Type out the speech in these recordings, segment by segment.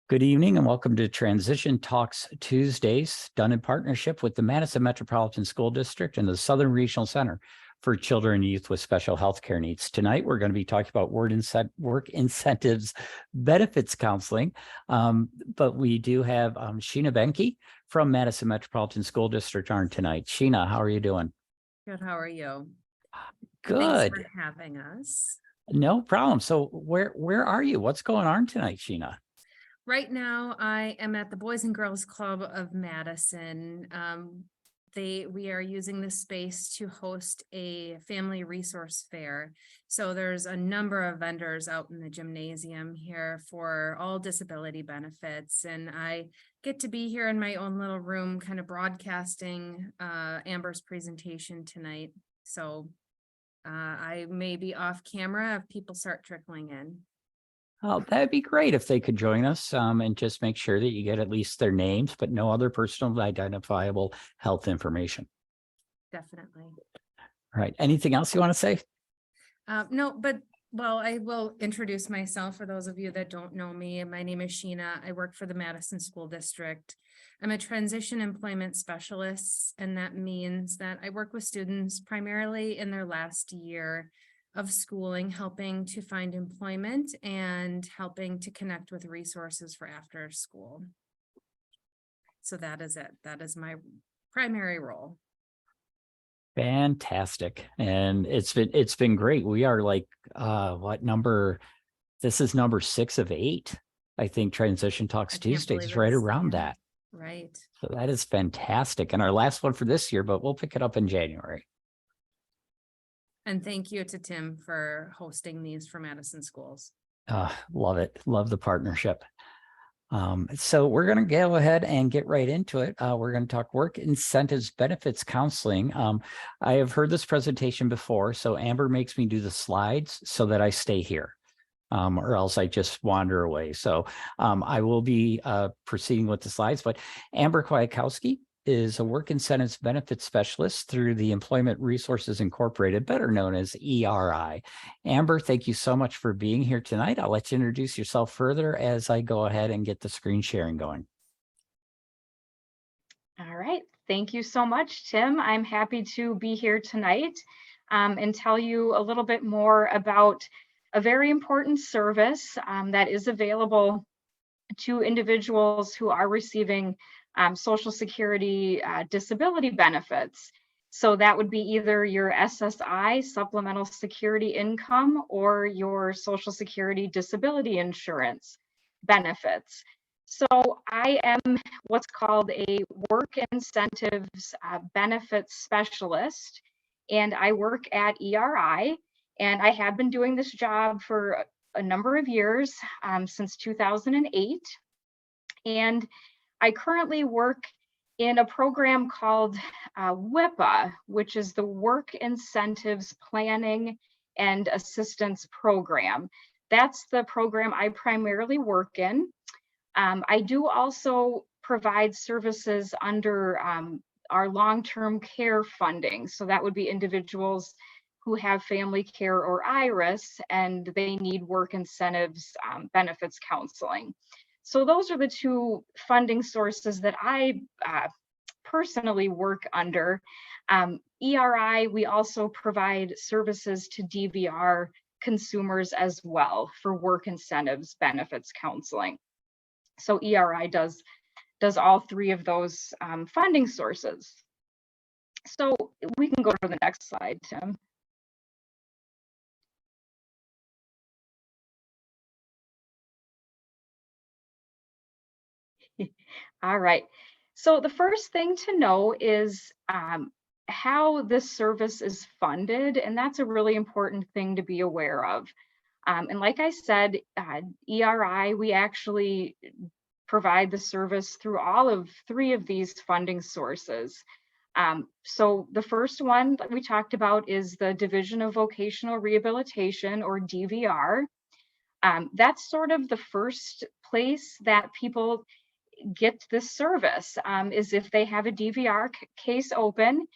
Good evening and welcome to Transition Talks Tuesdays, done in partnership with the Madison Metropolitan School District and the Southern Regional Center for Children and Youth with Special Health Care Needs. Tonight, we're going to be talking about work incentives benefits counseling, but we do have Sheena Benke from Madison Metropolitan School District on tonight. Sheena, how are you doing? Good. How are you? Good. Thanks for having us. No problem. So where are you? What's going on tonight, Sheena? Right now, I am at the Boys and Girls Club of Madison. We are using this space to host a family resource fair. So there's a number of vendors out in the gymnasium here for all disability benefits. And I get to be here in my own little room, kind of broadcasting Amber's presentation tonight. So I may be off camera if people start trickling in. Oh, that'd be great if they could join us and just make sure that you get at least their names, but no other personal identifiable health information. Definitely. All right. Anything else you want to say? No, but I will introduce myself for those of you that don't know me. My name is Sheena. I work for the Madison School District. I'm a transition employment specialist, and that means that I work with students primarily in their last year of schooling, helping to find employment and helping to connect with resources for after school. So that is it. That is my primary role. Fantastic. And it's been great. We are like this is number 6 of 8. I think Transition Talks Tuesdays right around that. Right. So that is fantastic. And our last one for this year, but we'll pick it up in January. And thank you to Tim for hosting these for Madison schools. Love it. Love the partnership. So we're going to go ahead and get right into it. We're going to talk work incentives benefits counseling. I have heard this presentation before, so Amber makes me do the slides so that I stay here, or else I just wander away. So I will be proceeding with the slides, but Amber Kwiatkowski is a work incentives benefits specialist through the Employment Resources Incorporated, better known as ERI. Amber, thank you so much for being here tonight. I'll let you introduce yourself further as I go ahead and get the screen sharing going. All right. Thank you so much, Tim. I'm happy to be here tonight and tell you a little bit more about a very important service that is available to individuals who are receiving Social Security disability benefits. So that would be either your SSI, Supplemental Security Income, or your Social Security Disability Insurance benefits. So I am what's called a work incentives benefits specialist, and I work at ERI, and I have been doing this job for a number of years, since 2008. And I currently work in a program called WIPA, which is the Work Incentives Planning and Assistance Program. That's the program I primarily work in. I do also provide services under our long-term care funding. So that would be individuals who have family care or IRIS, and they need work incentives benefits counseling. So those are the two funding sources that I personally work under. ERI, we also provide services to DVR consumers as well for work incentives benefits counseling. So ERI does all three of those funding sources. So we can go to the next slide, Tim. All right. So the first thing to know is how this service is funded, and that's a really important thing to be aware of. And like I said, ERI, we actually provide the service through all of 3 of these funding sources. So the first one that we talked about is the Division of Vocational Rehabilitation, or DVR. That's sort of the first place that people get this service, is if they have a DVR case open.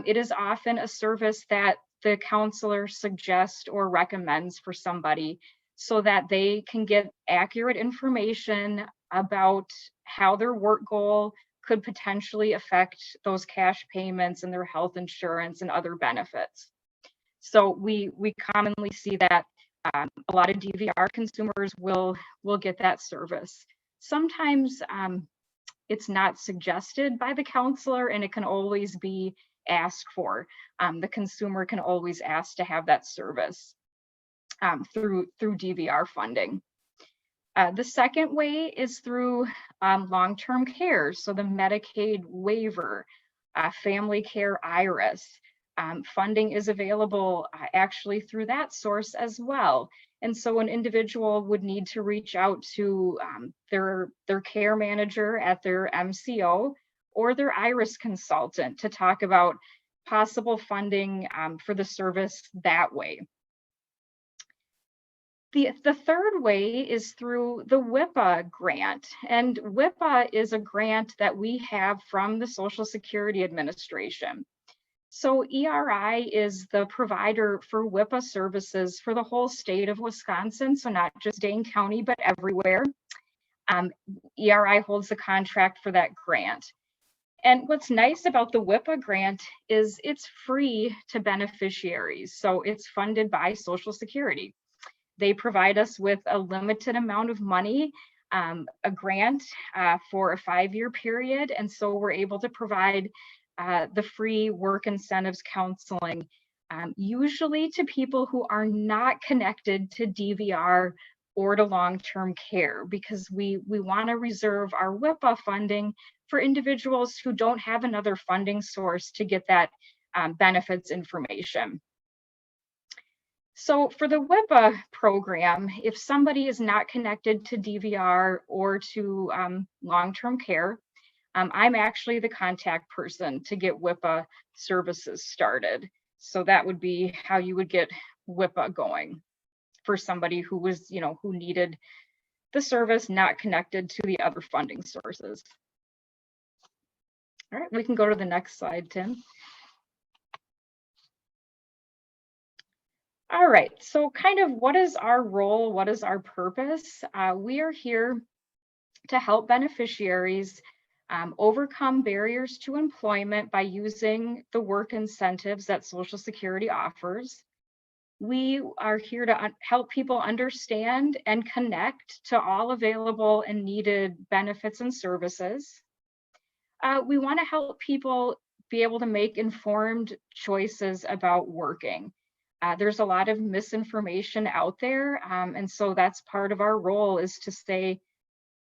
It is often a service that the counselor suggests or recommends for somebody so that they can get accurate information about how their work goal could potentially affect those cash payments and their health insurance and other benefits. So we commonly see that a lot of DVR consumers will get that service. Sometimes it's not suggested by the counselor, and it can always be asked for. The consumer can always ask to have that service through DVR funding. The second way is through long-term care, so the Medicaid waiver, family care IRIS. Funding is available actually through that source as well. And so an individual would need to reach out to their care manager at their MCO or their IRIS consultant to talk about possible funding for the service that way. The third way is through the WIPA grant. And WIPA is a grant that we have from the Social Security Administration. So ERI is the provider for WIPA services for the whole state of Wisconsin, so not just Dane County, but everywhere. ERI holds the contract for that grant. And what's nice about the WIPA grant is it's free to beneficiaries, so it's funded by Social Security. They provide us with a limited amount of money, a grant for a 5-year period, and so we're able to provide the free work incentives counseling, usually to people who are not connected to DVR or to long-term care, because we want to reserve our WIPA funding for individuals who don't have another funding source to get that benefits information. So for the WIPA program, if somebody is not connected to DVR or to long-term care, I'm actually the contact person to get WIPA services started. So that would be how you would get WIPA going for somebody who was, who needed the service not connected to the other funding sources. All right, we can go to the next slide, Tim. All right, so kind of what is our role? What is our purpose? We are here to help beneficiaries overcome barriers to employment by using the work incentives that Social Security offers. We are here to help people understand and connect to all available and needed benefits and services. We want to help people be able to make informed choices about working. There's a lot of misinformation out there, and so that's part of our role, is to say,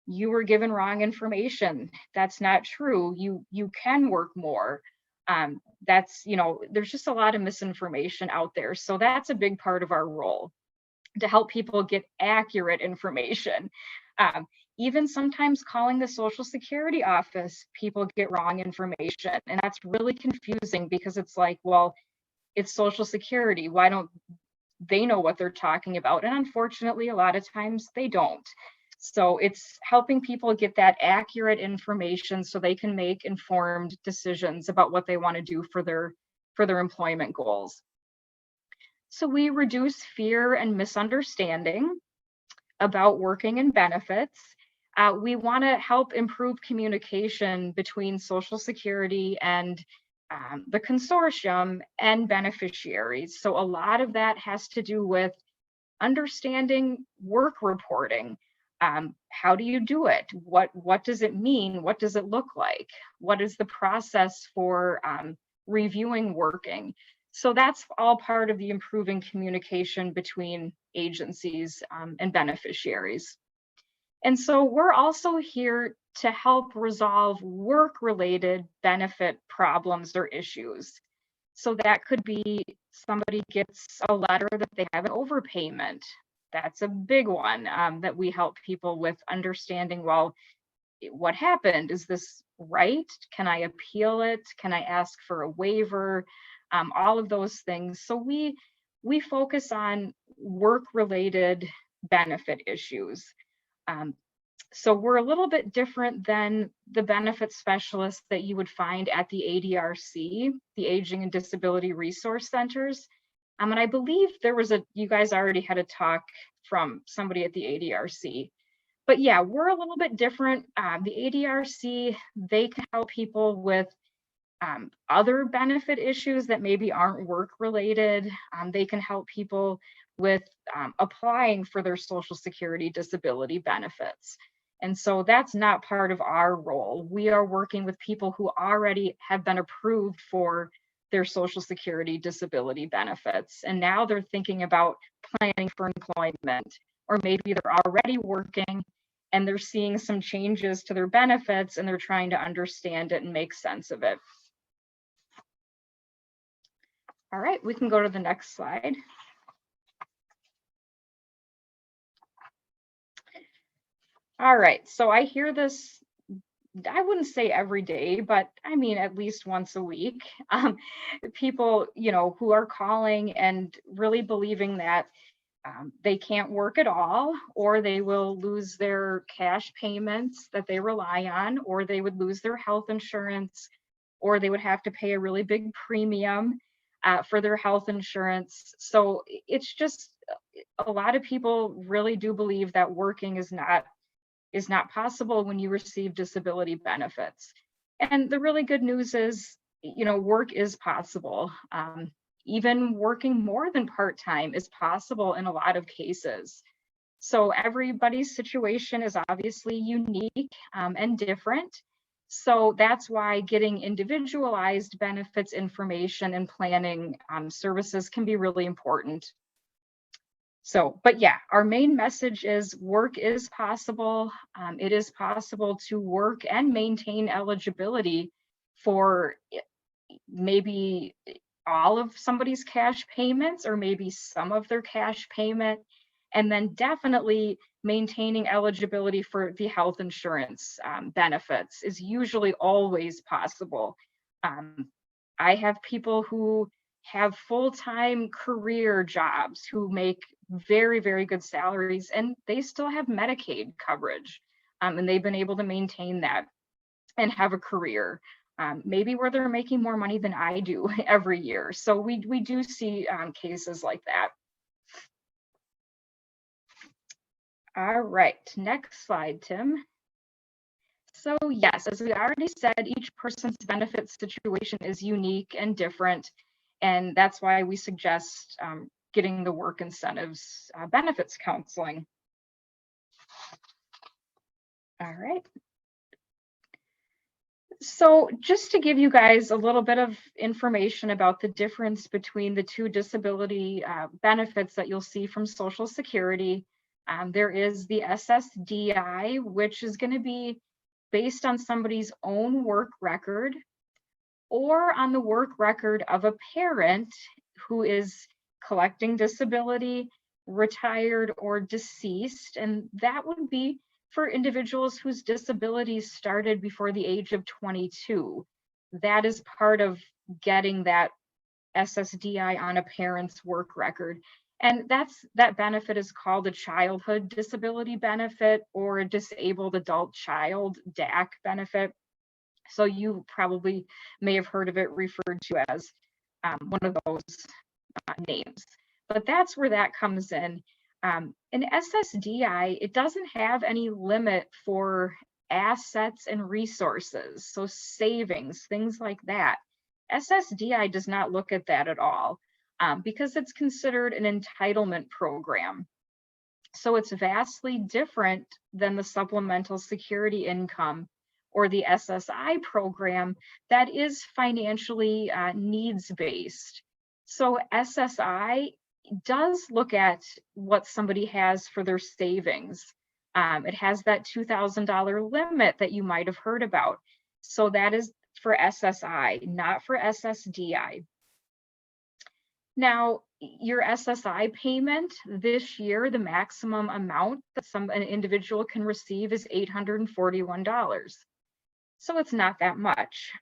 you were given wrong information. That's not true. You can work more. There's just a lot of misinformation out there. So that's a big part of our role, to help people get accurate information. Even sometimes calling the Social Security office, people get wrong information. And that's really confusing, because it's like, well, it's Social Security. Why don't they know what they're talking about? And unfortunately, a lot of times they don't. So it's helping people get that accurate information so they can make informed decisions about what they want to do for their employment goals. So we reduce fear and misunderstanding about working and benefits. We want to help improve communication between Social Security and the consortium and beneficiaries. So a lot of that has to do with understanding work reporting. How do you do it? What does it mean? What does it look like? What is the process for reviewing working? So that's all part of the improving communication between agencies and beneficiaries. And so we're also here to help resolve work-related benefit problems or issues. So that could be somebody gets a letter that they have an overpayment. That's a big one that we help people with understanding, well, what happened? Is this right? Can I appeal it? Can I ask for a waiver? All of those things. So we focus on work-related benefit issues. So we're a little bit different than the benefit specialists that you would find at the ADRC, the Aging and Disability Resource Centers. And I believe you guys already had a talk from somebody at the ADRC. But yeah, we're a little bit different. The ADRC, they can help people with other benefit issues that maybe aren't work related. They can help people with applying for their Social Security disability benefits. And so that's not part of our role. We are working with people who already have been approved for their Social Security disability benefits. And now they're thinking about planning for employment, or maybe they're already working and they're seeing some changes to their benefits and they're trying to understand it and make sense of it. All right, we can go to the next slide. All right, so I hear this, I wouldn't say every day, but I mean, at least once a week. People, who are calling and really believing that they can't work at all, or they will lose their cash payments that they rely on, or they would lose their health insurance, or they would have to pay a really big premium for their health insurance. So it's just, a lot of people really do believe that working is not possible when you receive disability benefits. And the really good news is, work is possible. Even working more than part-time is possible in a lot of cases. So everybody's situation is obviously unique and different. So that's why getting individualized benefits information and planning services can be really important. So, but yeah, our main message is work is possible. It is possible to work and maintain eligibility for maybe all of somebody's cash payments, or maybe some of their cash payment, and then definitely maintaining eligibility for the health insurance benefits is usually always possible. I have people who have full-time career jobs who make very, very good salaries, and they still have Medicaid coverage, and they've been able to maintain that and have a career, maybe where they're making more money than I do every year. So we do see cases like that. All right, next slide, Tim. So yes, as we already said, each person's benefit situation is unique and different, and that's why we suggest getting the work incentives benefits counseling. All right. So just to give you guys a little bit of information about the difference between the two disability benefits that you'll see from Social Security, there is the SSDI, which is going to be based on somebody's own work record or on the work record of a parent who is collecting disability, retired, or deceased. And that would be for individuals whose disabilities started before the age of 22. That is part of getting that SSDI on a parent's work record. And that benefit is called a childhood disability benefit, or a disabled adult child DAC benefit. So you probably may have heard of it referred to as one of those names. But that's where that comes in. An SSDI, it doesn't have any limit for assets and resources, so savings, things like that. SSDI does not look at that at all because it's considered an entitlement program. So it's vastly different than the supplemental security income or the SSI program that is financially needs-based. So SSI does look at what somebody has for their savings. It has that $2,000 limit that you might have heard about. So that is for SSI, not for SSDI. Now, your SSI payment this year, the maximum amount that an individual can receive is $841. So it's not that much.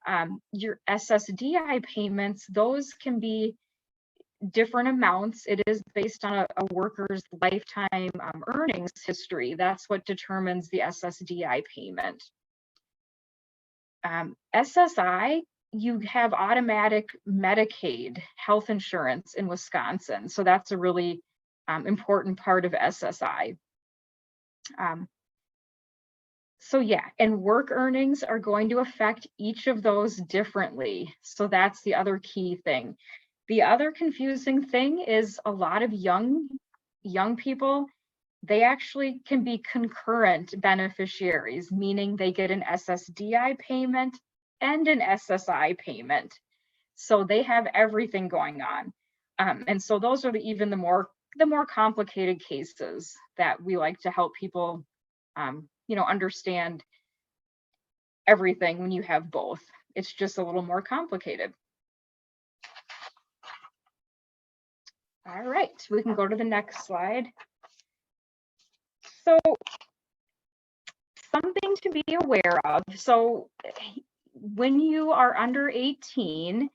Your SSDI payments, those can be different amounts. It is based on a worker's lifetime earnings history. That's what determines the SSDI payment. SSI, you have automatic Medicaid health insurance in Wisconsin. So that's a really important part of SSI. So yeah, and work earnings are going to affect each of those differently. So that's the other key thing. The other confusing thing is a lot of young people, they actually can be concurrent beneficiaries, meaning they get an SSDI payment and an SSI payment. So they have everything going on. And so those are even the more complicated cases that we like to help people understand everything when you have both. It's just a little more complicated. All right, we can go to the next slide. So something to be aware of. So when you are under 18,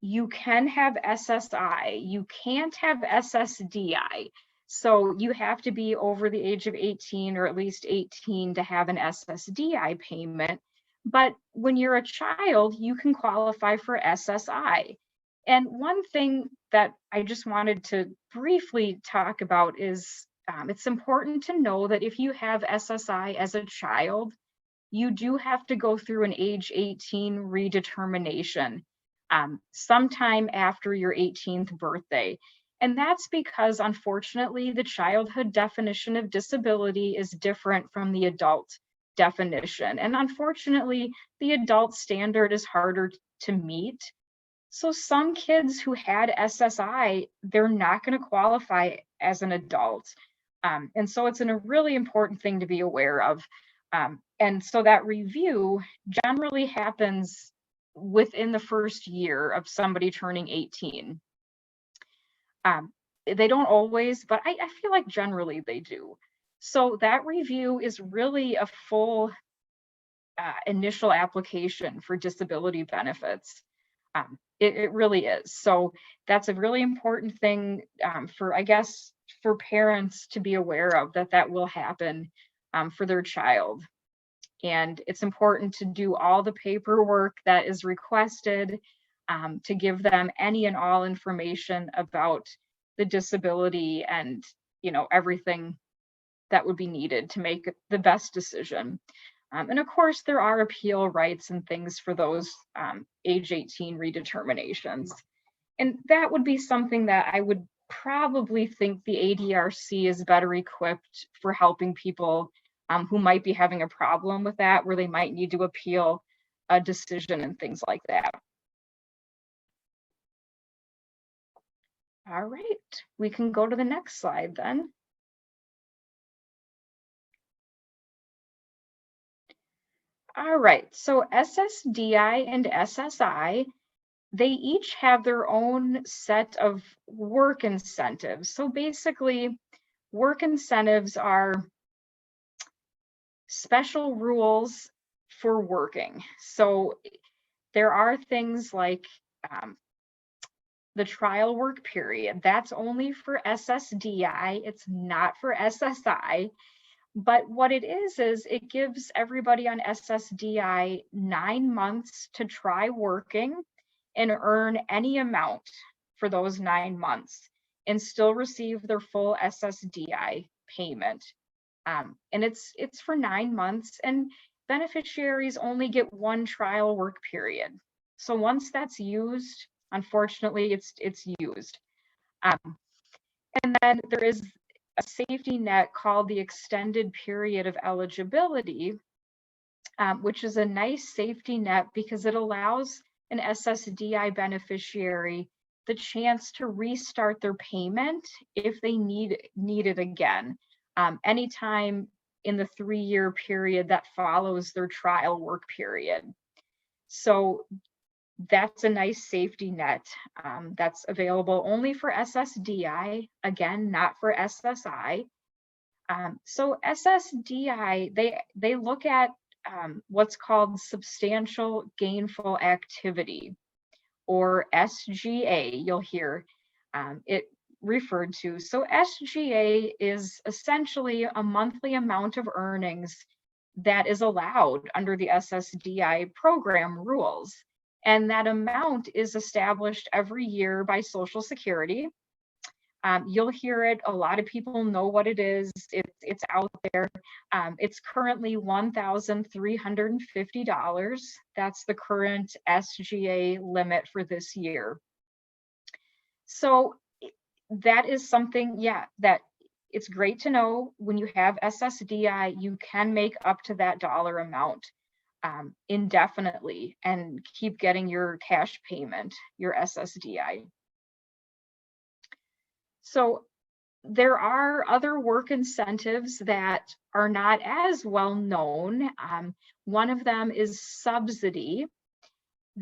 you can have SSI. You can't have SSDI. So you have to be over the age of 18 or at least 18 to have an SSDI payment. But when you're a child, you can qualify for SSI. And one thing that I just wanted to briefly talk about is it's important to know that if you have SSI as a child, you do have to go through an age 18 redetermination sometime after your 18th birthday. And that's because, unfortunately, the childhood definition of disability is different from the adult definition. And unfortunately, the adult standard is harder to meet. So some kids who had SSI, they're not going to qualify as an adult. And so it's a really important thing to be aware of. And so that review generally happens within the first year of somebody turning 18. They don't always, but I feel like generally they do. So that review is really a full initial application for disability benefits. It really is. So that's a really important thing for, I guess, for parents to be aware of, that will happen for their child. And it's important to do all the paperwork that is requested to give them any and all information about the disability and, everything that would be needed to make the best decision. And of course, there are appeal rights and things for those age 18 redeterminations. And that would be something that I would probably think the ADRC is better equipped for helping people who might be having a problem with that, where they might need to appeal a decision and things like that. All right, we can go to the next slide then. All right, so SSDI and SSI, they each have their own set of work incentives. So basically, work incentives are special rules for working. So there are things like the trial work period. That's only for SSDI. It's not for SSI. But what it is it gives everybody on SSDI 9 months to try working and earn any amount for those 9 months and still receive their full SSDI payment. And it's for 9 months, and beneficiaries only get one trial work period. So once that's used, unfortunately, it's used. And then there is a safety net called the extended period of eligibility, which is a nice safety net because it allows an SSDI beneficiary the chance to restart their payment if they need it again, anytime in the 3-year period that follows their trial work period. So that's a nice safety net that's available only for SSDI, again, not for SSI. So SSDI, they look at what's called substantial gainful activity, or SGA, you'll hear it referred to. So SGA is essentially a monthly amount of earnings that is allowed under the SSDI program rules. And that amount is established every year by Social Security. You'll hear it. A lot of people know what it is. It's out there. It's currently $1,350. That's the current SGA limit for this year. So that is something, yeah, that it's great to know. When you have SSDI, you can make up to that dollar amount indefinitely and keep getting your cash payment, your SSDI. So there are other work incentives that are not as well known. One of them is subsidy.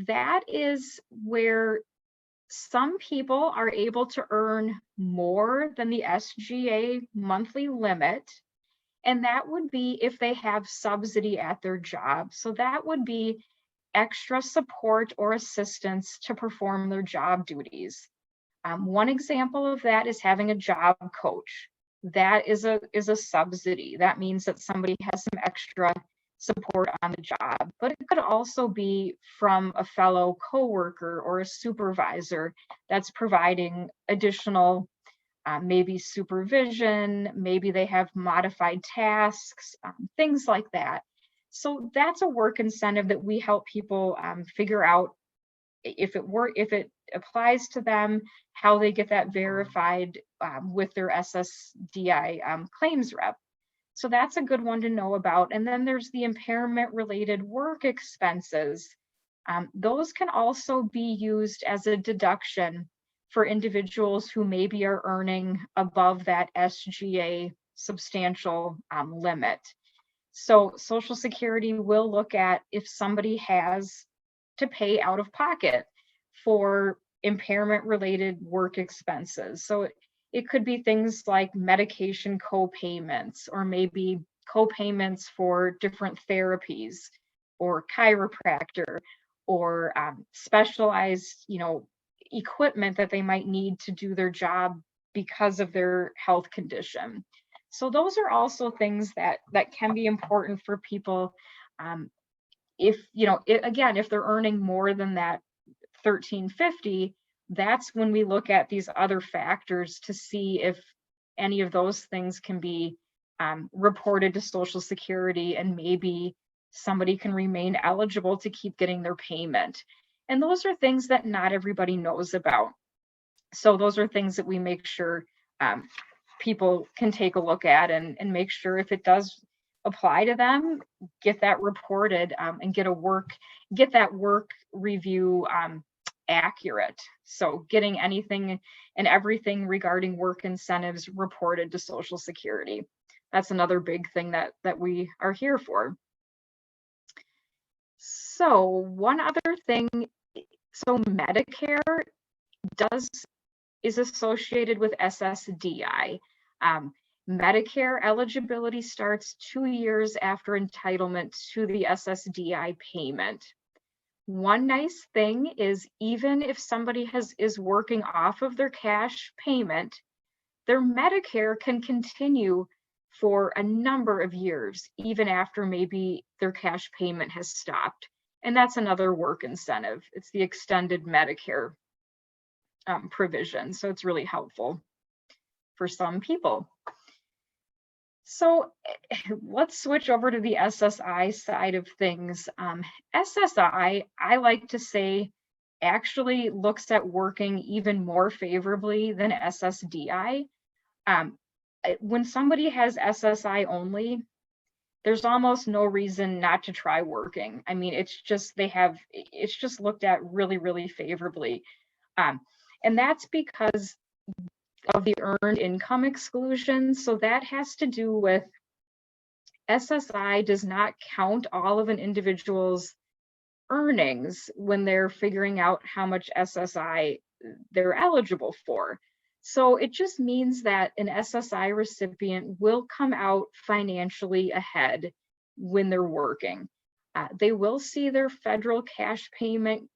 That is where some people are able to earn more than the SGA monthly limit, and that would be if they have subsidy at their job. So that would be extra support or assistance to perform their job duties. One example of that is having a job coach. That is a subsidy. That means that somebody has some extra support on the job, but it could also be from a fellow coworker or a supervisor that's providing additional maybe supervision, maybe they have modified tasks, things like that. So that's a work incentive that we help people figure out if it applies to them, how they get that verified with their SSDI claims rep. So that's a good one to know about. And then there's the impairment related work expenses. Those can also be used as a deduction for individuals who maybe are earning above that SGA substantial limit. So Social Security will look at if somebody has to pay out of pocket for impairment related work expenses. So it could be things like medication co-payments, or maybe co-payments for different therapies, or chiropractor, or specialized, equipment that they might need to do their job because of their health condition. So those are also things that can be important for people. If they're earning more than that $1,350, that's when we look at these other factors to see if any of those things can be reported to Social Security, and maybe somebody can remain eligible to keep getting their payment. And those are things that not everybody knows about. So those are things that we make sure people can take a look at and make sure if it does apply to them, get that reported and get that work review accurate. So getting anything and everything regarding work incentives reported to Social Security. That's another big thing that we are here for. So one other thing, so Medicare is associated with SSDI. Medicare eligibility starts 2 years after entitlement to the SSDI payment. One nice thing is, even if somebody is working off of their cash payment, their Medicare can continue for a number of years, even after maybe their cash payment has stopped. And that's another work incentive. It's the extended Medicare provision. So it's really helpful for some people. So let's switch over to the SSI side of things. SSI, I like to say, actually looks at working even more favorably than SSDI. When somebody has SSI only, there's almost no reason not to try working. I mean, it's just looked at really, really favorably. And that's because of the earned income exclusion. So that has to do with SSI does not count all of an individual's earnings when they're figuring out how much SSI they're eligible for. So it just means that an SSI recipient will come out financially ahead when they're working. They will see their federal cash payment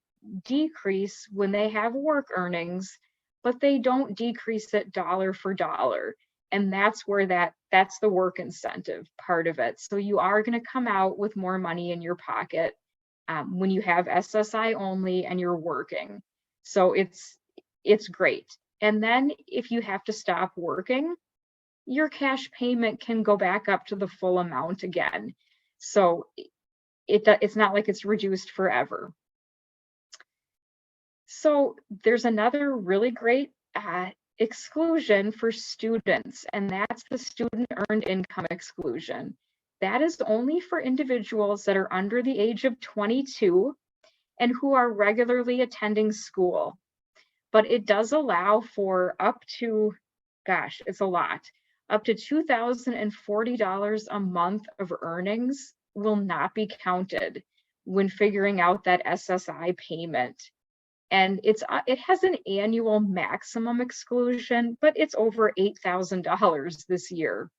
decrease when they have work earnings, but they don't decrease it dollar for dollar. And that's where that's the work incentive part of it. So you are going to come out with more money in your pocket when you have SSI only and you're working. So it's great. And then if you have to stop working, your cash payment can go back up to the full amount again. So it's not like it's reduced forever. So there's another really great exclusion for students, and that's the student earned income exclusion. That is only for individuals that are under the age of 22 and who are regularly attending school. But it does allow for up to, gosh, it's a lot, up to $2,040 a month of earnings will not be counted when figuring out that SSI payment. And it has an annual maximum exclusion, but it's over $8,000 this year.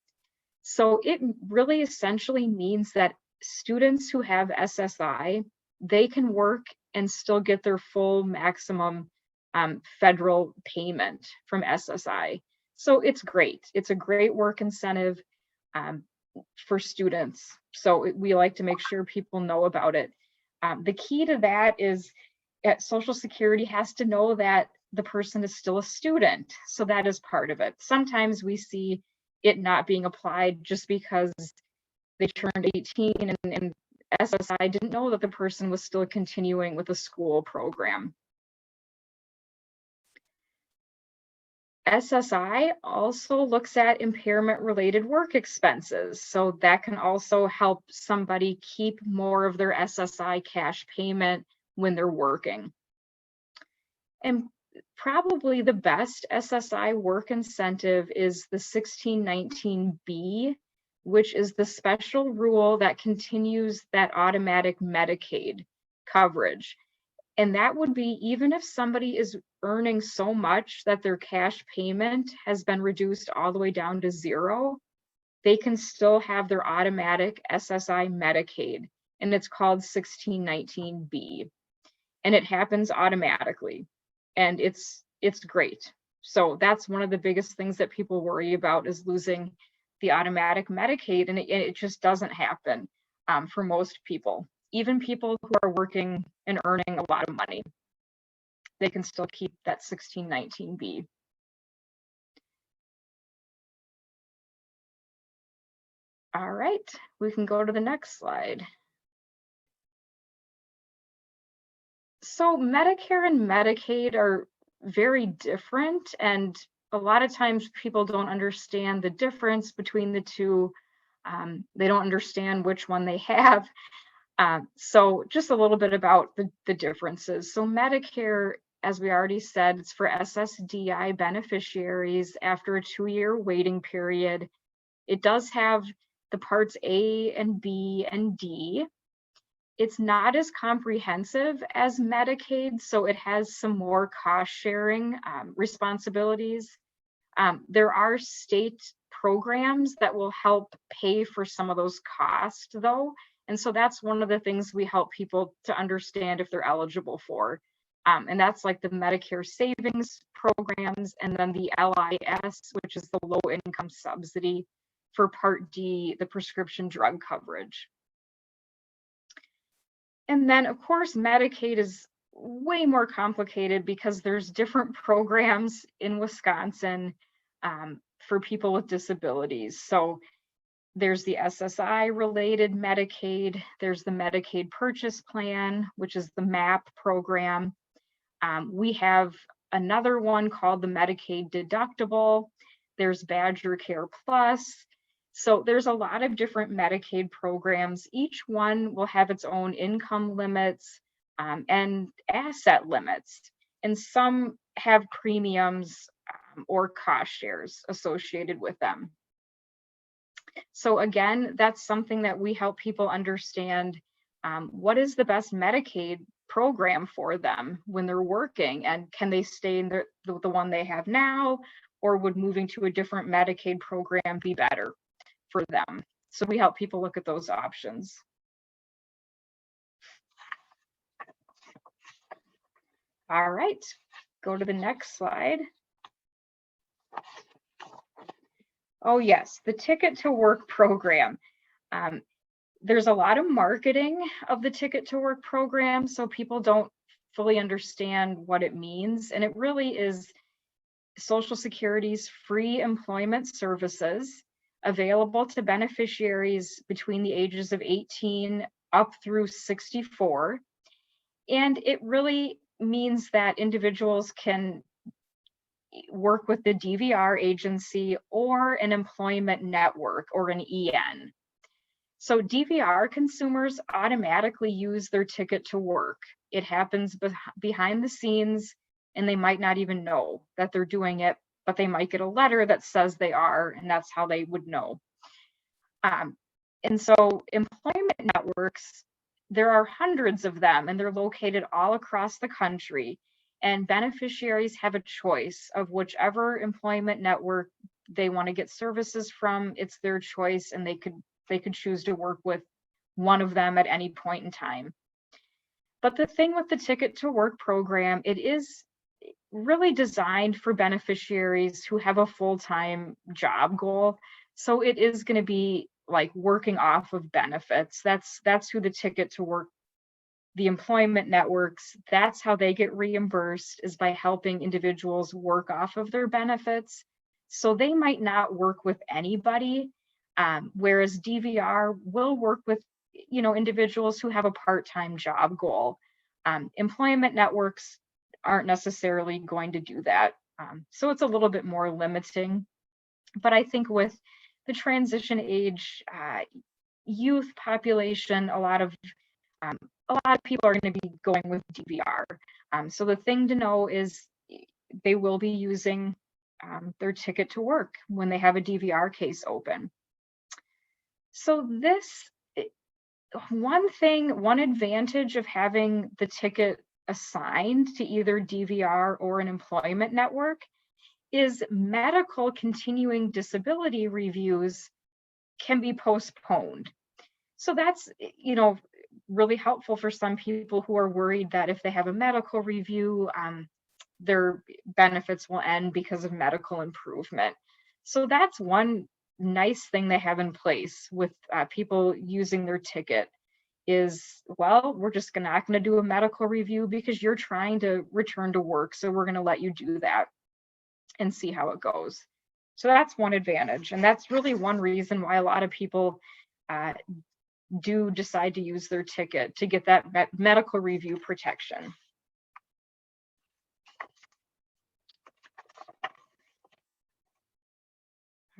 So it really essentially means that students who have SSI, they can work and still get their full maximum federal payment from SSI. So it's great. It's a great work incentive for students. So we like to make sure people know about it. The key to that is Social Security has to know that the person is still a student. So that is part of it. Sometimes we see it not being applied just because they turned 18 and SSI didn't know that the person was still continuing with a school program. SSI also looks at impairment-related work expenses. So that can also help somebody keep more of their SSI cash payment when they're working. And probably the best SSI work incentive is the 1619B, which is the special rule that continues that automatic Medicaid coverage. And that would be even if somebody is earning so much that their cash payment has been reduced all the way down to zero, they can still have their automatic SSI Medicaid, and it's called 1619B. And it happens automatically, and it's great. So that's one of the biggest things that people worry about, is losing the automatic Medicaid, and it just doesn't happen for most people. Even people who are working and earning a lot of money, they can still keep that 1619B. All right, we can go to the next slide. So Medicare and Medicaid are very different, and a lot of times people don't understand the difference between the two. They don't understand which one they have. So just a little bit about the differences. So Medicare, as we already said, it's for SSDI beneficiaries after a 2-year waiting period. It does have the parts A and B and D. It's not as comprehensive as Medicaid, so it has some more cost sharing responsibilities. There are state programs that will help pay for some of those costs though. And so that's one of the things we help people to understand if they're eligible for. And that's like the Medicare savings programs, and then the LIS, which is the low income subsidy for Part D, the prescription drug coverage. And then of course, Medicaid is way more complicated because there's different programs in Wisconsin for people with disabilities. So there's the SSI related Medicaid, there's the Medicaid Purchase Plan, which is the MAP program. We have another one called the Medicaid Deductible. There's Badger Care Plus. So there's a lot of different Medicaid programs. Each one will have its own income limits and asset limits. And some have premiums or cost shares associated with them. So again, that's something that we help people understand. What is the best Medicaid program for them when they're working, and can they stay in the one they have now, or would moving to a different Medicaid program be better for them? So we help people look at those options. All right, go to the next slide. Oh yes, the Ticket to Work program. There's a lot of marketing of the Ticket to Work program, so people don't fully understand what it means. And it really is Social Security's free employment services available to beneficiaries between the ages of 18 up through 64. And it really means that individuals can work with the DVR agency or an employment network or an EN. So DVR consumers automatically use their ticket to work. It happens behind the scenes, and they might not even know that they're doing it, but they might get a letter that says they are, and that's how they would know. And so employment networks, there are hundreds of them, and they're located all across the country. And beneficiaries have a choice of whichever employment network they want to get services from. It's their choice, and they could choose to work with one of them at any point in time. But the thing with the Ticket to Work program, it is really designed for beneficiaries who have a full-time job goal. So it is going to be like working off of benefits. That's who the Ticket to Work, the employment networks, that's how they get reimbursed, is by helping individuals work off of their benefits. So they might not work with anybody, whereas DVR will work with, individuals who have a part-time job goal. Employment networks aren't necessarily going to do that. So it's a little bit more limiting. But I think with the transition age youth population, a lot of people are going to be going with DVR. So the thing to know is they will be using their Ticket to Work when they have a DVR case open. So this one advantage of having the ticket assigned to either DVR or an employment network is medical continuing disability reviews can be postponed. So that's, really helpful for some people who are worried that if they have a medical review, their benefits will end because of medical improvement. So that's one nice thing they have in place with people using their ticket is, well, we're just not going to do a medical review because you're trying to return to work. So we're going to let you do that and see how it goes. So that's one advantage. And that's really one reason why a lot of people do decide to use their ticket to get that medical review protection.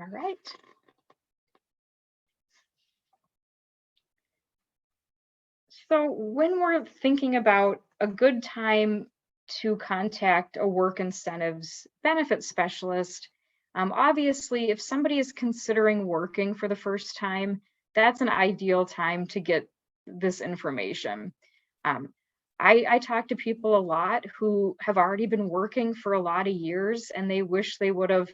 All right. So when we're thinking about a good time to contact a work incentives benefit specialist, obviously, if somebody is considering working for the first time, that's an ideal time to get this information. I talk to people a lot who have already been working for a lot of years, and they wish they would have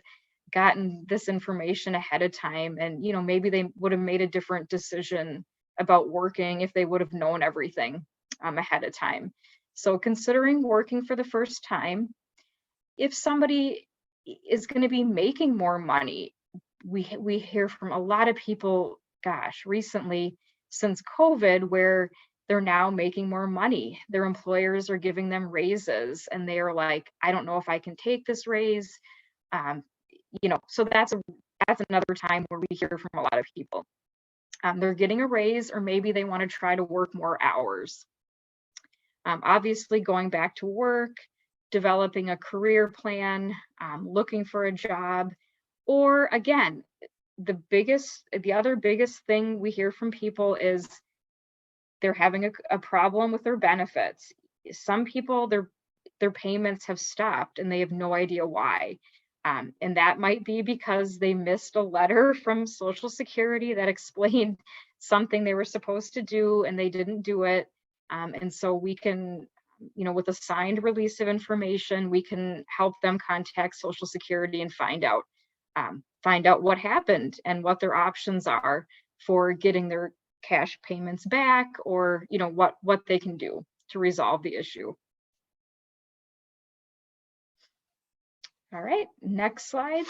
gotten this information ahead of time, and maybe they would have made a different decision about working if they would have known everything ahead of time. So considering working for the first time, if somebody is going to be making more money, we hear from a lot of people, gosh, recently since COVID, where they're now making more money. Their employers are giving them raises, and they are like, I don't know if I can take this raise. So that's another time where we hear from a lot of people. They're getting a raise, or maybe they want to try to work more hours. Obviously, going back to work, developing a career plan, looking for a job, or again, the other biggest thing we hear from people is they're having a problem with their benefits. Some people, their payments have stopped and they have no idea why. And that might be because they missed a letter from Social Security that explained something they were supposed to do and they didn't do it. And so we can, with a signed release of information, we can help them contact Social Security and find out what happened and what their options are for getting their cash payments back, or what they can do to resolve the issue. All right, next slide.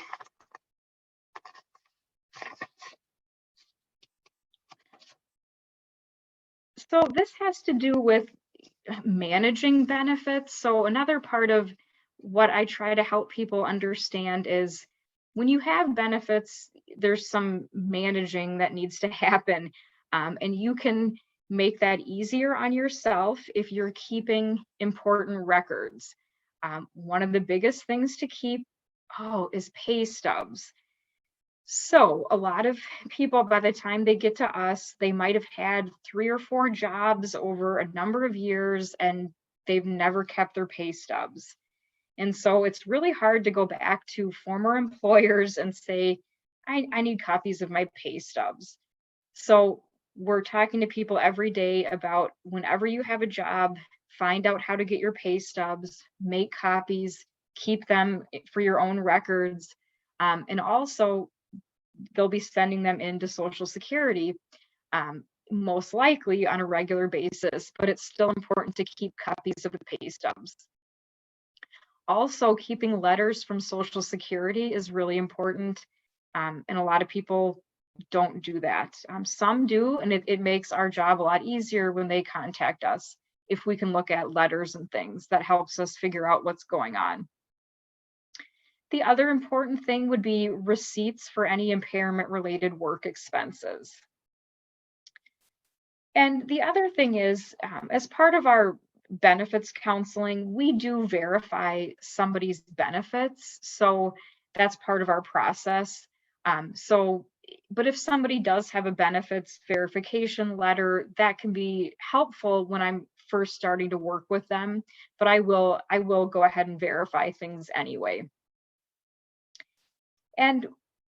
So this has to do with managing benefits. So another part of what I try to help people understand is when you have benefits, there's some managing that needs to happen. And you can make that easier on yourself if you're keeping important records. One of the biggest things to keep, is pay stubs. So a lot of people, by the time they get to us, they might have had 3 or 4 jobs over a number of years and they've never kept their pay stubs. And so it's really hard to go back to former employers and say, I need copies of my pay stubs. So we're talking to people every day about whenever you have a job, find out how to get your pay stubs, make copies, keep them for your own records. And also, they'll be sending them into Social Security, most likely on a regular basis, but it's still important to keep copies of the pay stubs. Also, keeping letters from Social Security is really important, and a lot of people don't do that. Some do, and it makes our job a lot easier when they contact us. If we can look at letters and things, that helps us figure out what's going on. The other important thing would be receipts for any impairment-related work expenses. And the other thing is, as part of our benefits counseling, we do verify somebody's benefits. So that's part of our process. But if somebody does have a benefits verification letter, that can be helpful when I'm first starting to work with them, but I will go ahead and verify things anyway. And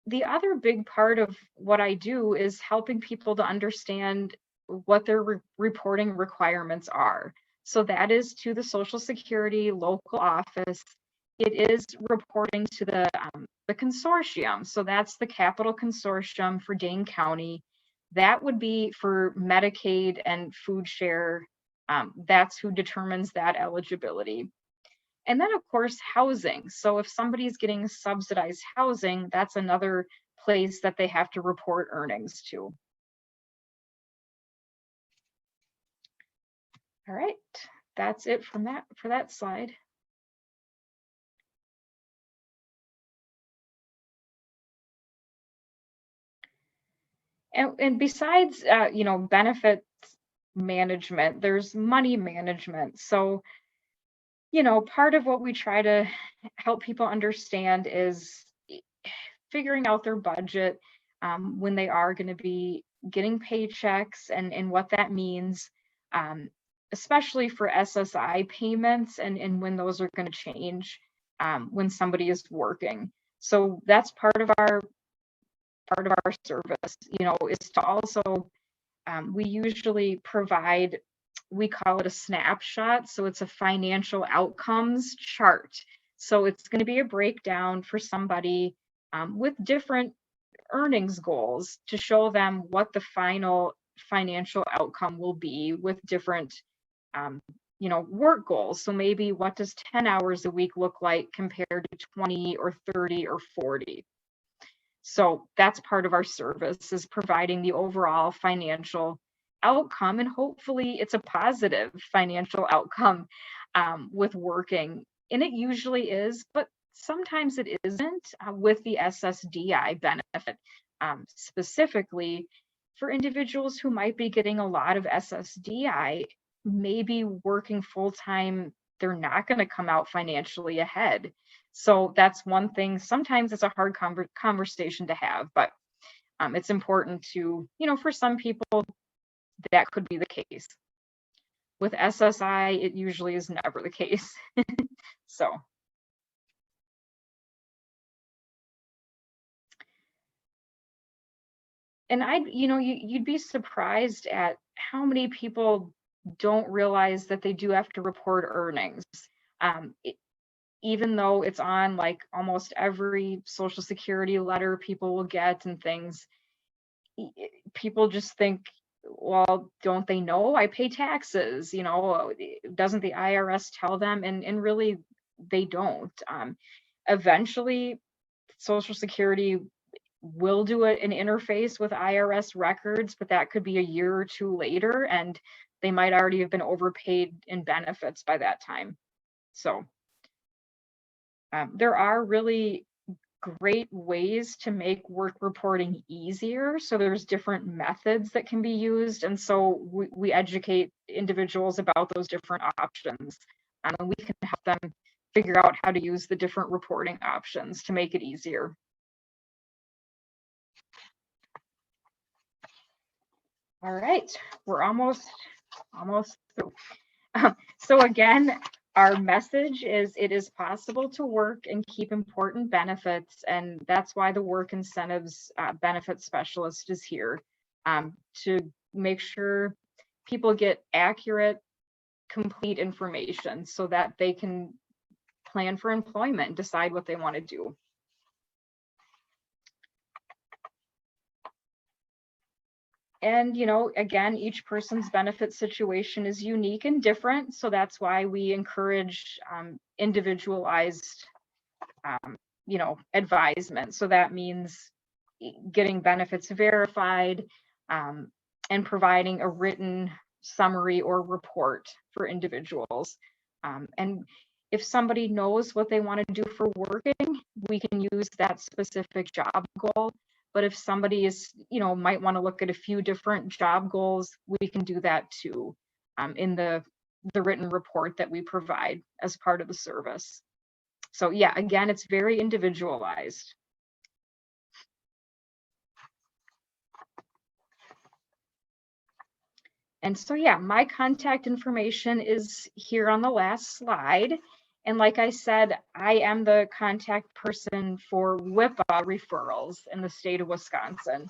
the other big part of what I do is helping people to understand what their reporting requirements are. So that is to the Social Security local office. It is reporting to the consortium. So that's the Capital Consortium for Dane County. That would be for Medicaid and food share. That's who determines that eligibility. And then, of course, housing. So if somebody's getting subsidized housing, that's another place that they have to report earnings to. All right, that's it for that slide. And besides, benefits management, there's money management. So, part of what we try to help people understand is figuring out their budget when they are going to be getting paychecks and what that means, especially for SSI payments and when those are going to change when somebody is working. So that's part of our service, is to also, we usually provide, we call it a snapshot. So it's a financial outcomes chart. So it's going to be a breakdown for somebody with different earnings goals to show them what the final financial outcome will be with different, work goals. So maybe what does 10 hours a week look like compared to 20 or 30 or 40? So that's part of our service, is providing the overall financial outcome, and hopefully it's a positive financial outcome with working. And it usually is, but sometimes it isn't with the SSDI benefit, specifically for individuals who might be getting a lot of SSDI, maybe working full-time, they're not going to come out financially ahead. So that's one thing. Sometimes it's a hard conversation to have, but it's important to, for some people, that could be the case. With SSI, it usually is never the case. So. And you'd be surprised at how many people don't realize that they do have to report earnings. Even though it's on like almost every Social Security letter people will get and things, people just think, well, don't they know I pay taxes? Doesn't the IRS tell them? And really, they don't. Eventually, Social Security will do an interface with IRS records, but that could be a year or two later, and they might already have been overpaid in benefits by that time. So There are really great ways to make work reporting easier. So there's different methods that can be used. And so we educate individuals about those different options. And we can help them figure out how to use the different reporting options to make it easier. All right, we're almost through. So again, our message is it is possible to work and keep important benefits, and that's why the work incentives benefit specialist is here to make sure people get accurate, complete information so that they can plan for employment and decide what they want to do. And, you know, again, each person's benefit situation is unique and different. So that's why we encourage individualized, you know, advisement. So that means getting benefits verified and providing a written summary or report for individuals. And if somebody knows what they want to do for working, we can use that specific job goal. But if somebody is, you know, might want to look at a few different job goals, we can do that too in the written report that we provide as part of the service. So yeah, again, it's very individualized. And so yeah, my contact information is here on the last slide. And like I said, I am the contact person for WIPA referrals in the state of Wisconsin.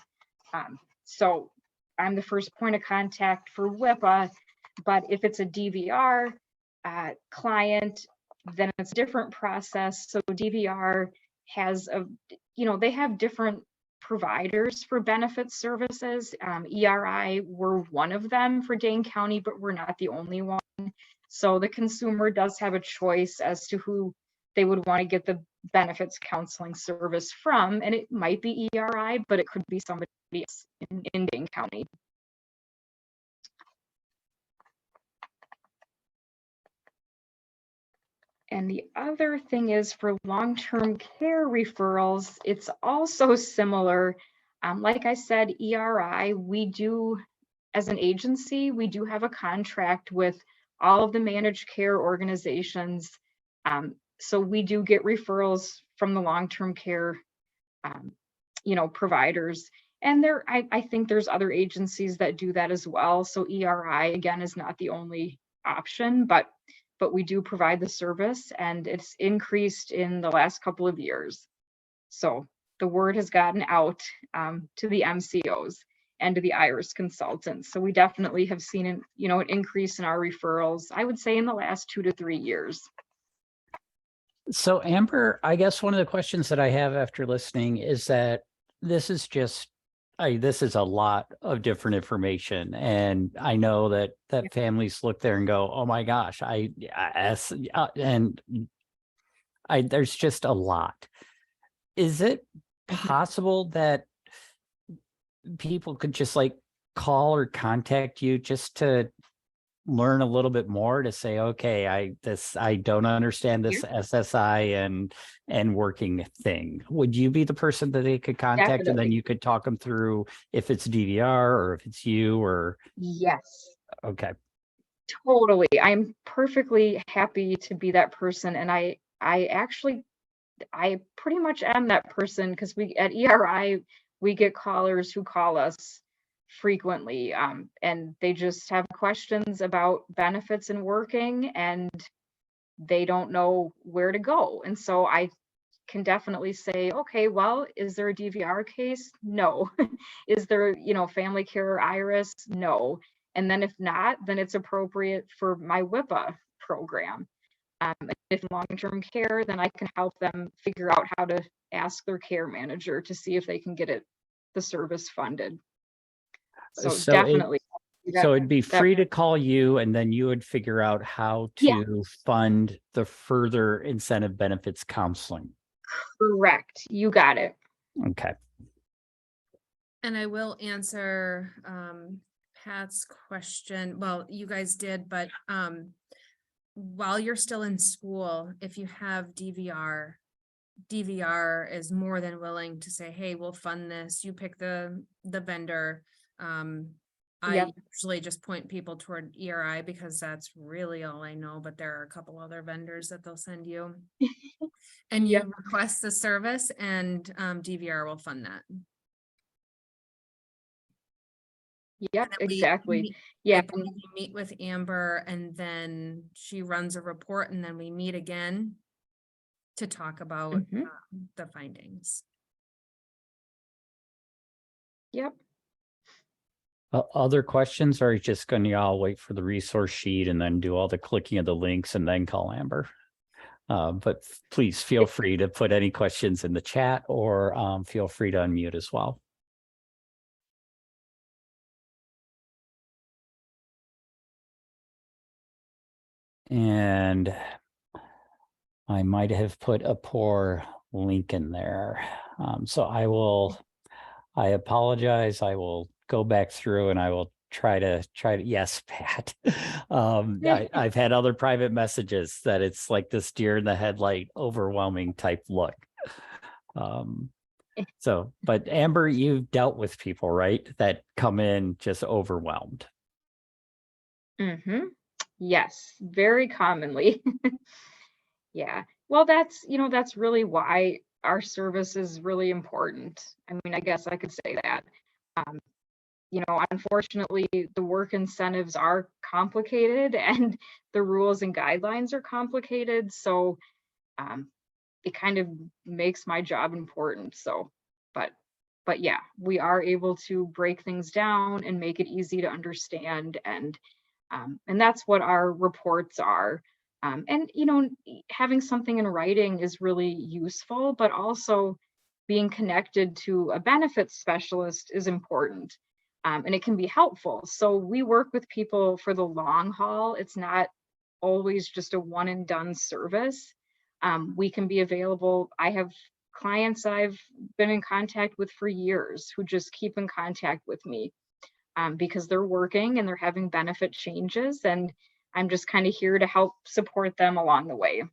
So I'm the first point of contact for WIPA, but if it's a DVR client, then it's a different process. So DVR has a, you know, they have different providers for benefit services. ERI, we're one of them for Dane County, but we're not the only one. So the consumer does have a choice as to who they would want to get the benefits counseling service from. And it might be ERI, but it could be somebody else in Dane County. And the other thing is for long-term care referrals, it's also similar. Like I said, ERI, we do, as an agency, we do have a contract with all of the managed care organizations. So we do get referrals from the long-term care, you know, providers. And there, I think there's other agencies that do that as well. So ERI, again, is not the only option, but we do provide the service, and it's increased in the last couple of years. So the word has gotten out to the MCOs and to the IRIS consultants. So we definitely have seen an, you know, an increase in our referrals, I would say in the last 2 to 3 years. So Amber, I guess one of the questions that I have after listening is that this is just, this is a lot of different information. And I know that families look there and go, oh my gosh, there's just a lot. Is it possible that people could just like call or contact you just to learn a little bit more, to say, okay, I don't understand this SSI and working thing? Would you be the person that they could contact? Definitely. And then you could talk them through if it's DVR or if it's you or? Yes. Okay. Totally. I'm perfectly happy to be that person. And I pretty much am that person, because we at ERI, we get callers who call us frequently, and they just have questions about benefits and working, and they don't know where to go. And so I can definitely say, okay, well, is there a DVR case? No. Is there, you know, family care or IRIS? No. And then if not, then it's appropriate for my WIPA program. If long-term care, then I can help them figure out how to ask their care manager to see if they can get the service funded. So definitely. So it'd be free to call you, and then you would figure out how to fund the further incentive benefits counseling. Correct. You got it. Okay. And I will answer Pat's question. Well, you guys did, but while you're still in school, if you have DVR is more than willing to say, hey, we'll fund this. You pick the vendor. I Yep. usually just point people toward ERI because that's really all I know, but there are a couple other vendors that they'll send you. And you Yep. request the service and DVR will fund that. Yep, And then exactly. Yeah. I believe you meet with Amber and then she runs a report and then we meet again to talk about Mhm. the findings. Yep. Other questions, or are you just going to all wait for the resource sheet and then do all the clicking of the links and then call Amber? But please feel free to put any questions in the chat or feel free to unmute as well. And I might have put a poor link in there. So I apologize. I will go back through and I will try to, yes, Pat. I've had other private messages that it's like this deer in the headlight, overwhelming type look. But Amber, you've dealt with people, right? That come in just overwhelmed. Mm-hmm. Yes, very commonly. Yeah. Well, that's really why our service is really important. I mean, I guess I could say that. Unfortunately, the work incentives are complicated and the rules and guidelines are complicated. So it kind of makes my job important. So, but yeah, we are able to break things down and make it easy to understand. And that's what our reports are. And having something in writing is really useful, but also being connected to a benefits specialist is important. And it can be helpful. So we work with people for the long haul. It's not always just a one and done service. We can be available. I have clients I've been in contact with for years who just keep in contact with me because they're working and they're having benefit changes. And I'm just kind of here to help support them along the way.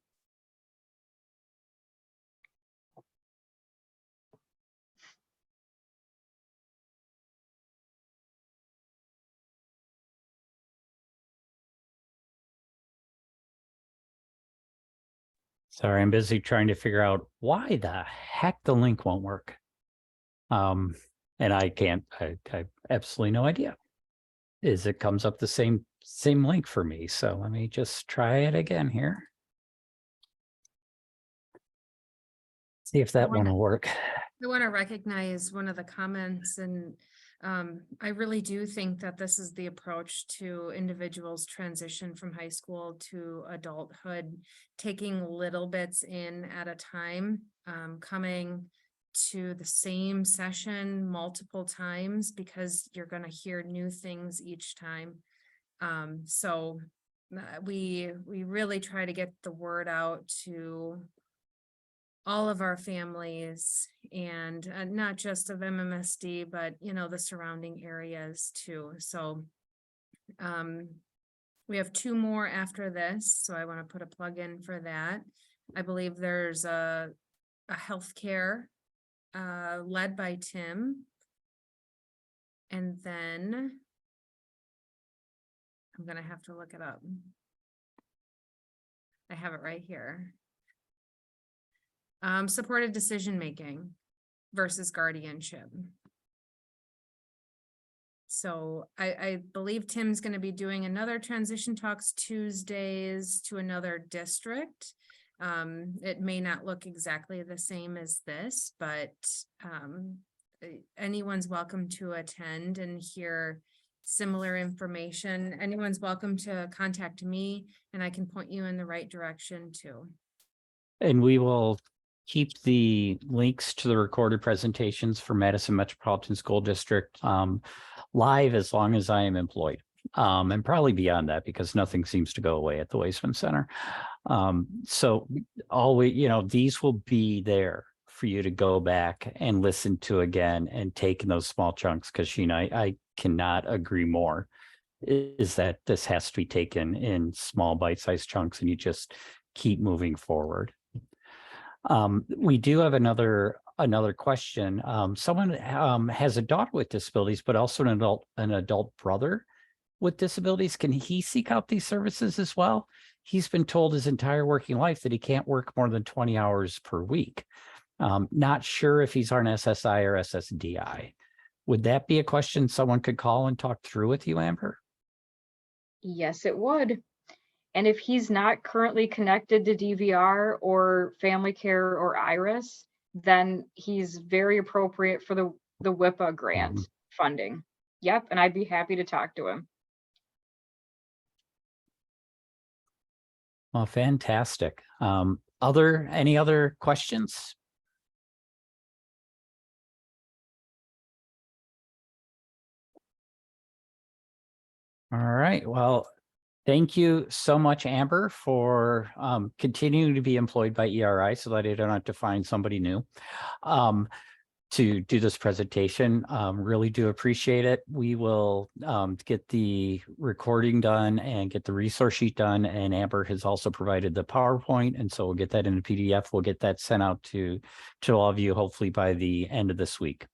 Sorry, I'm busy trying to figure out why the heck the link won't work. And I can't, I have absolutely no idea. It comes up the same link for me. So let me just try it again here. See if that one will work. I want to recognize one of the comments, and I really do think that this is the approach to individuals transition from high school to adulthood, taking little bits in at a time, coming to the same session multiple times because you're going to hear new things each time. So we really try to get the word out to all of our families and not just of MMSD, but the surrounding areas too. So we have 2 more after this. So I want to put a plug in for that. I believe there's a healthcare led by Tim. And then I'm going to have to look it up. I have it right here. Supported decision-making versus guardianship. So I believe Tim's going to be doing another transition talks Tuesdays to another district. It may not look exactly the same as this, but anyone's welcome to attend and hear similar information. Anyone's welcome to contact me and I can point you in the right direction too. And we will keep the links to the recorded presentations for Madison Metropolitan School District live as long as I am employed, and probably beyond that because nothing seems to go away at the Weisman Center. So always, these will be there for you to go back and listen to again and take in those small chunks because Sheena, I cannot agree more is that this has to be taken in small bite-sized chunks and you just keep moving forward. We do have another question. Someone has a daughter with disabilities, but also an adult brother with disabilities. Can he seek out these services as well? He's been told his entire working life that he can't work more than 20 hours per week. Not sure if he's on SSI or SSDI. Would that be a question someone could call and talk through with you, Amber? Yes, it would. And if he's not currently connected to DVR or Family Care or IRIS, then he's very appropriate for the WIPA grant funding. Yep, and I'd be happy to talk to him. Well, fantastic. Any other questions? All right. Well, thank you so much, Amber, for continuing to be employed by ERI so that I don't have to find somebody new to do this presentation. Really do appreciate it. We will get the recording done and get the resource sheet done. And Amber has also provided the PowerPoint. And so we'll get that in a PDF. We'll get that sent out to all of you, hopefully by the end of this week.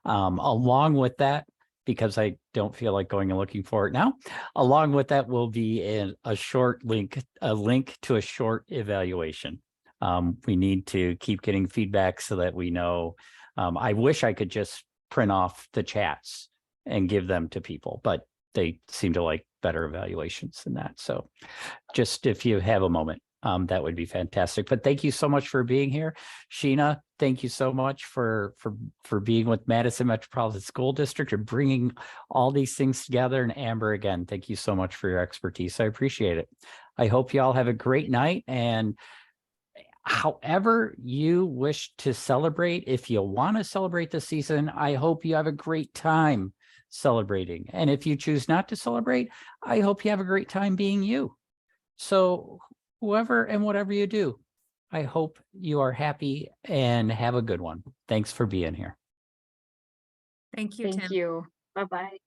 Along with that, because I don't feel like going and looking for it now, along with that will be a link to a short evaluation. We need to keep getting feedback so that we know. I wish I could just print off the chats and give them to people, but they seem to like better evaluations than that. So just if you have a moment, that would be fantastic. But thank you so much for being here. Sheena, thank you so much for being with Madison Metropolitan School District and bringing all these things together. And Amber, again, thank you so much for your expertise. I appreciate it. I hope you all have a great night. And however you wish to celebrate, if you want to celebrate the season, I hope you have a great time celebrating. And if you choose not to celebrate, I hope you have a great time being you. So whoever and whatever you do, I hope you are happy and have a good one. Thanks for being here. Thank you, Tim. Thank you. Bye-bye.